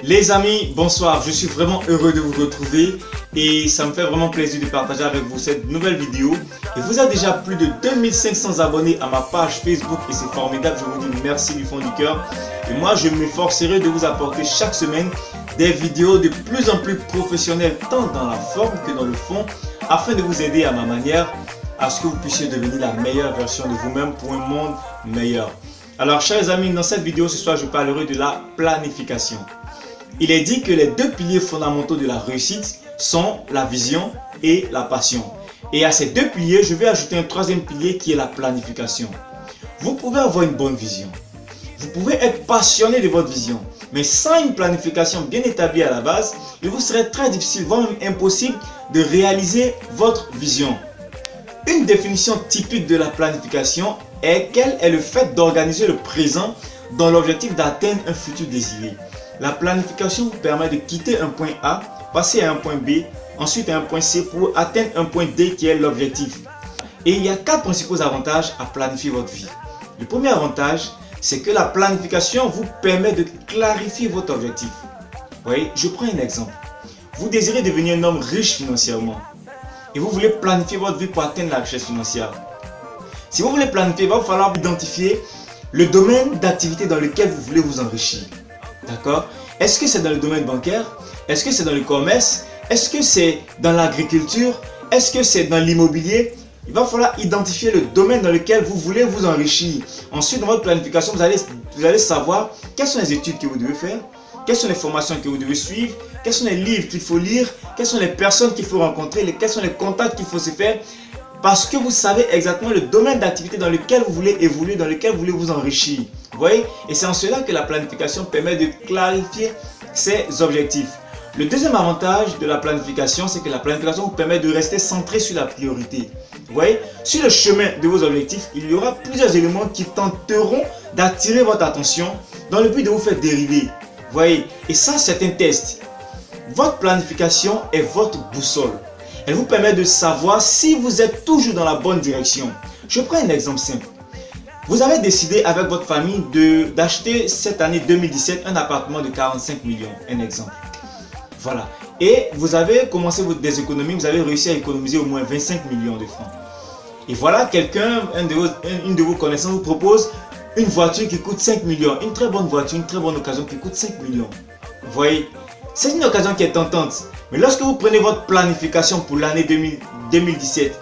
Les amis, bonsoir, je suis vraiment heureux de vous retrouver et ça me fait vraiment plaisir de partager avec vous cette nouvelle vidéo. Et vous avez déjà plus de 2500 abonnés à ma page Facebook et c'est formidable, je vous dis merci du fond du cœur. Et moi, je m'efforcerai de vous apporter chaque semaine des vidéos de plus en plus professionnelles, tant dans la forme que dans le fond, afin de vous aider à ma manière à ce que vous puissiez devenir la meilleure version de vous-même pour un monde meilleur. Alors, chers amis, dans cette vidéo ce soir, je parlerai de la planification. Il est dit que les deux piliers fondamentaux de la réussite sont la vision et la passion. Et à ces deux piliers, je vais ajouter un troisième pilier qui est la planification. Vous pouvez avoir une bonne vision. Vous pouvez être passionné de votre vision. Mais sans une planification bien établie à la base, il vous serait très difficile, voire même impossible de réaliser votre vision. Une définition typique de la planification est qu'elle est le fait d'organiser le présent dans l'objectif d'atteindre un futur désiré. La planification vous permet de quitter un point A, passer à un point B, ensuite à un point C pour atteindre un point D qui est l'objectif. Et il y a 4 principaux avantages à planifier votre vie. Le premier avantage, c'est que la planification vous permet de clarifier votre objectif. Vous voyez, je prends un exemple. Vous désirez devenir un homme riche financièrement et vous voulez planifier votre vie pour atteindre la richesse financière. Si vous voulez planifier, il va falloir identifier le domaine d'activité dans lequel vous voulez vous enrichir. D'accord? Est-ce que c'est dans le domaine bancaire? Est-ce que c'est dans le commerce? Est-ce que c'est dans l'agriculture? Est-ce que c'est dans l'immobilier? Il va falloir identifier le domaine dans lequel vous voulez vous enrichir. Ensuite, dans votre planification, vous allez savoir quelles sont les études que vous devez faire, quelles sont les formations que vous devez suivre, quels sont les livres qu'il faut lire, quelles sont les personnes qu'il faut rencontrer, quels sont les contacts qu'il faut se faire. Parce que vous savez exactement le domaine d'activité dans lequel vous voulez évoluer, dans lequel vous voulez vous enrichir. Vous voyez? Et c'est en cela que la planification permet de clarifier ses objectifs. Le deuxième avantage de la planification, c'est que la planification vous permet de rester centré sur la priorité. Vous voyez? Sur le chemin de vos objectifs, il y aura plusieurs éléments qui tenteront d'attirer votre attention dans le but de vous faire dériver. Vous voyez? Et ça, c'est un test. Votre planification est votre boussole. Elle vous permet de savoir si vous êtes toujours dans la bonne direction. Je prends un exemple simple. Vous avez décidé avec votre famille d'acheter cette année 2017 un appartement de 45 millions. Un exemple. Voilà. Et vous avez commencé des économies, vous avez réussi à économiser au moins 25 millions de francs. Et voilà, une de vos connaissances vous propose une voiture qui coûte 5 millions. Une très bonne voiture, une très bonne occasion qui coûte 5 millions. Vous voyez? C'est une occasion qui est tentante. Mais lorsque vous prenez votre planification pour l'année 2017,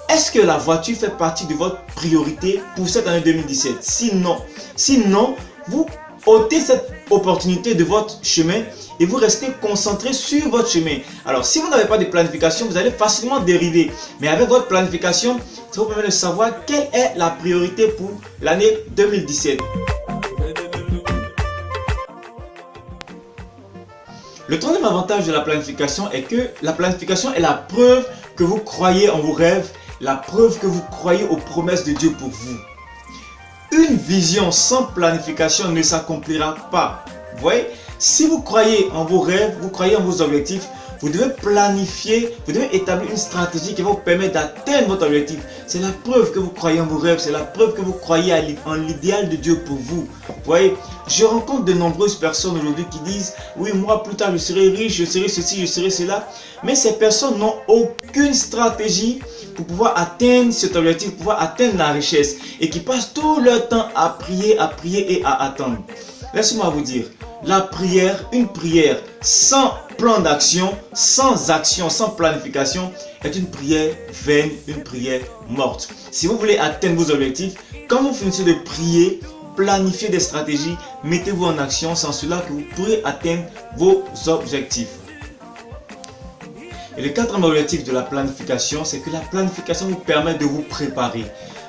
est-ce que la voiture fait partie de votre priorité pour cette année 2017? Sinon, vous ôtez cette opportunité de votre chemin et vous restez concentré sur votre chemin. Alors, si vous n'avez pas de planification, vous allez facilement dériver. Mais avec votre planification, ça vous permet de savoir quelle est la priorité pour l'année 2017. Le troisième avantage de la planification est que la planification est la preuve que vous croyez en vos rêves, la preuve que vous croyez aux promesses de Dieu pour vous. Une vision sans planification ne s'accomplira pas. Vous voyez? Si vous croyez en vos rêves, vous croyez en vos objectifs, vous devez planifier, vous devez établir une stratégie qui va vous permettre d'atteindre votre objectif. C'est la preuve que vous croyez en vos rêves, c'est la preuve que vous croyez en l'idéal de Dieu pour vous. Vous voyez, je rencontre de nombreuses personnes aujourd'hui qui disent « Oui, moi plus tard je serai riche, je serai ceci, je serai cela ». Mais ces personnes n'ont aucune stratégie pour pouvoir atteindre cet objectif, pour pouvoir atteindre la richesse. Et qui passent tout leur temps à prier et à attendre. Laissez-moi vous dire, la prière, une prière sans plan d'action, sans action, sans planification, est une prière vaine, une prière morte. Si vous voulez atteindre vos objectifs, quand vous finissez de prier, planifiez des stratégies, mettez-vous en action, c'est en cela que vous pourrez atteindre vos objectifs. Et le quatrième objectif de la planification, c'est que la planification vous permet de vous préparer.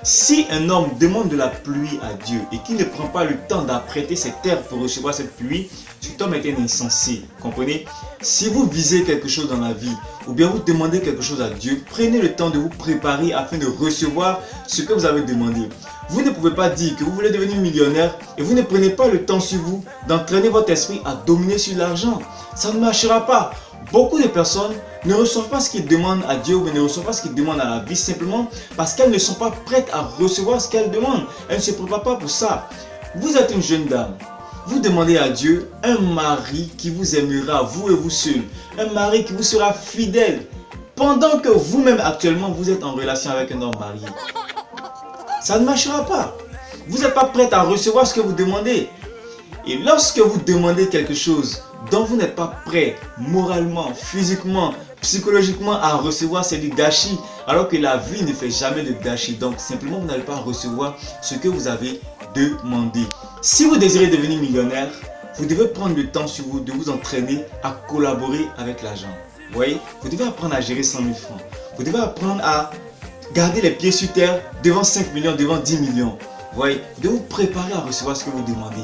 Si un homme demande de la pluie à Dieu et qu'il ne prend pas le temps d'apprêter ses terres pour recevoir cette pluie, cet homme est un insensé. Comprenez? Si vous visez quelque chose dans la vie ou bien vous demandez quelque chose à Dieu, prenez le temps de vous préparer afin de recevoir ce que vous avez demandé. Vous ne pouvez pas dire que vous voulez devenir millionnaire et vous ne prenez pas le temps sur vous d'entraîner votre esprit à dominer sur l'argent. Ça ne marchera pas. Beaucoup de personnes ne reçoivent pas ce qu'ils demandent à Dieu ou ne reçoivent pas ce qu'ils demandent à la vie simplement parce qu'elles ne sont pas prêtes à recevoir ce qu'elles demandent. Elles ne se préparent pas pour ça. Vous êtes une jeune dame. vous demandez à Dieu un mari qui vous aimera, vous et vous seul. Un mari qui vous sera fidèle. Pendant que vous-même actuellement, vous êtes en relation avec un homme marié. Ça ne marchera pas. Vous n'êtes pas prête à recevoir ce que vous demandez. Et lorsque vous demandez quelque chose dont vous n'êtes pas prêt moralement, physiquement, psychologiquement à recevoir, c'est du gâchis. Alors que la vie ne fait jamais de gâchis. Donc simplement vous n'allez pas recevoir ce que vous avez demandé. Si vous désirez devenir millionnaire, vous devez prendre le temps sur vous de vous entraîner à collaborer avec l'argent. Vous voyez, vous devez apprendre à gérer 100 000 francs. Vous devez apprendre à garder les pieds sur terre devant 5 millions, devant 10 millions. Vous voyez, vous devez vous préparer à recevoir ce que vous demandez.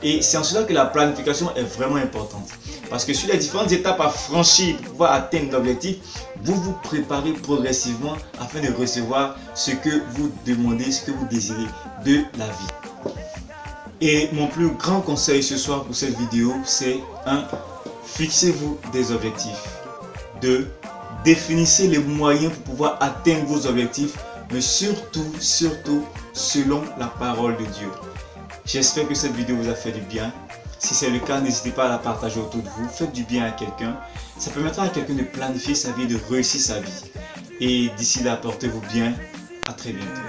Et c'est en cela que la planification est vraiment importante. Parce que sur les différentes étapes à franchir pour pouvoir atteindre l'objectif, vous vous préparez progressivement afin de recevoir ce que vous demandez, ce que vous désirez de la vie. Et mon plus grand conseil ce soir pour cette vidéo, c'est 1. Fixez-vous des objectifs. 2. Définissez les moyens pour pouvoir atteindre vos objectifs, mais surtout selon la parole de Dieu. J'espère que cette vidéo vous a fait du bien. Si c'est le cas, n'hésitez pas à la partager autour de vous. Faites du bien à quelqu'un. Ça permettra à quelqu'un de planifier sa vie, de réussir sa vie. Et d'ici là, portez-vous bien. À très bientôt.